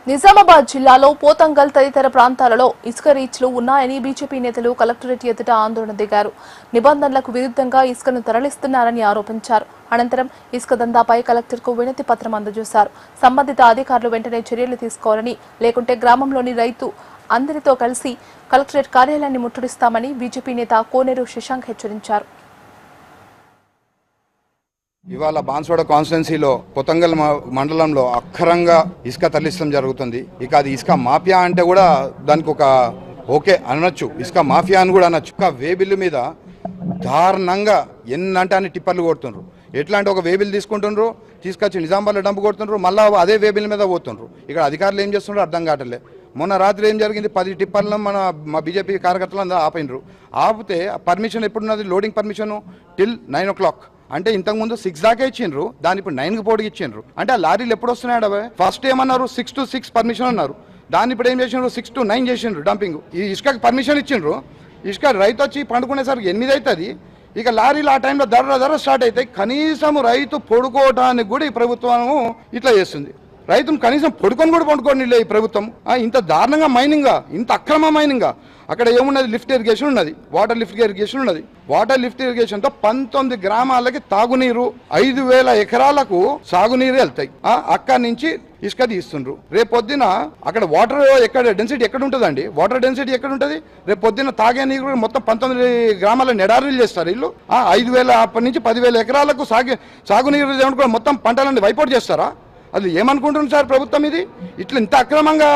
నిజామాబాద్ జిల్లాలో పోతంగల్ తదితర ప్రాంతాలలో ఇసుక రీచ్లు ఉన్నాయని బీజేపీ నేతలు కలెక్టరేట్ ఎదుట ఆందోళన దిగారు. నిబంధనలకు విరుద్ధంగా ఇసుకను తరలిస్తున్నారని ఆరోపించారు. అనంతరం ఇసుక దందాపై కలెక్టర్కు వినతి పత్రం అందజేశారు. సంబంధిత అధికారులు వెంటనే చర్యలు తీసుకోవాలని, లేకుంటే గ్రామంలోని రైతు అందరితో కలిసి కలెక్టరేట్ కార్యాలయాన్ని ముట్టడిస్తామని బీజేపీ నేత కోనేరు శశాంక్ హెచ్చరించారు. ఇవాళ బాన్స్వాడ కాన్స్టిట్యున్సీలో పొతంగల్ మండలంలో అక్కరంగా ఇసుక తరలించడం జరుగుతుంది. ఇక అది ఇసుక మాఫియా అంటే కూడా దానికి ఒక ఓకే అనొచ్చు, ఇసుక మాఫియా అని కూడా అనొచ్చు. ఇక వేబిల్లు మీద దారుణంగా ఎన్నంటే అన్ని టిప్పర్లు కొడుతుండ్రు. ఎట్లా అంటే ఒక వేబిల్ తీసుకుంటుండ్రు, తీసుకొచ్చి నిజామాబాద్లో డంపు కొడుతుండ్రు, మళ్ళీ అదే వేబిల్ మీద పోతుండ్రు. ఇక్కడ అధికారులు ఏం చేస్తుండ్రో అర్థం కావట్లే. మొన్న రాత్రి ఏం జరిగింది, 10 టిప్పర్లను మా బీజేపీ కార్యకర్తలు అందరూ ఆపినరు. ఆపితే పర్మిషన్ ఎప్పుడున్నది, లోడింగ్ పర్మిషన్ టిల్ 9 o'clock. అంటే ఇంతకుముందు 6 దాకా ఇచ్చిండ్రు, దాన్ని ఇప్పుడు 9కి పోటీకి ఇచ్చిండ్రు. అంటే ఆ లారీలు ఎప్పుడు వస్తున్నాయి అడవే? ఫస్ట్ ఏమన్నారు 6 to 6 పర్మిషన్ అన్నారు, దాన్ని ఇప్పుడు ఏం చేసిండ్రు 6 to 9 చేసిండ్రు డంపింగ్. ఈ ఇసుకకి పర్మిషన్ ఇచ్చిండ్రు, ఇసుక రైతు వచ్చి పండుకునేసరికి 8 అవుతుంది. ఇక లారీలు ఆ టైంలో ధర స్టార్ట్ అవుతాయి. కనీసం రైతు పడుకోవటానికి కూడా ఈ ప్రభుత్వం ఇట్లా చేస్తుంది. రైతును కనీసం పడుకొని కూడా పండుకోండి ఈ ప్రభుత్వం. ఇంత దారుణంగా మైనింగా, ఇంత అక్రమ మైనింగా. అక్కడ ఏమున్నది, లిఫ్ట్ ఇరిగేషన్ ఉన్నది, వాటర్ లిఫ్ట్ ఇరిగేషన్ ఉన్నది. వాటర్ లిఫ్ట్ ఇరిగేషన్తో 19 గ్రామాలకి తాగునీరు, 5,000 ఎకరాలకు సాగునీరు వెళ్తాయి. అక్కడి నుంచి ఇసుక తీస్తుండ్రు. రేపు పొద్దున అక్కడ వాటర్ డెన్సిటీ ఎక్కడ ఉంటుందండి? వాటర్ డెన్సిటీ ఎక్కడ ఉంటుంది? రేపు పొద్దున తాగే నీరు మొత్తం 19 గ్రామాల నెడారులు చేస్తారు వీళ్ళు. 5,000 అప్పటి నుంచి 10,000 ఎకరాలకు సాగునీరు మొత్తం పంటలన్నీ వైపౌట్ చేస్తారా? అది ఏమనుకుంటున్నారు సార్ ప్రభుత్వం? ఇది ఇట్లా ఇంత అక్రమంగా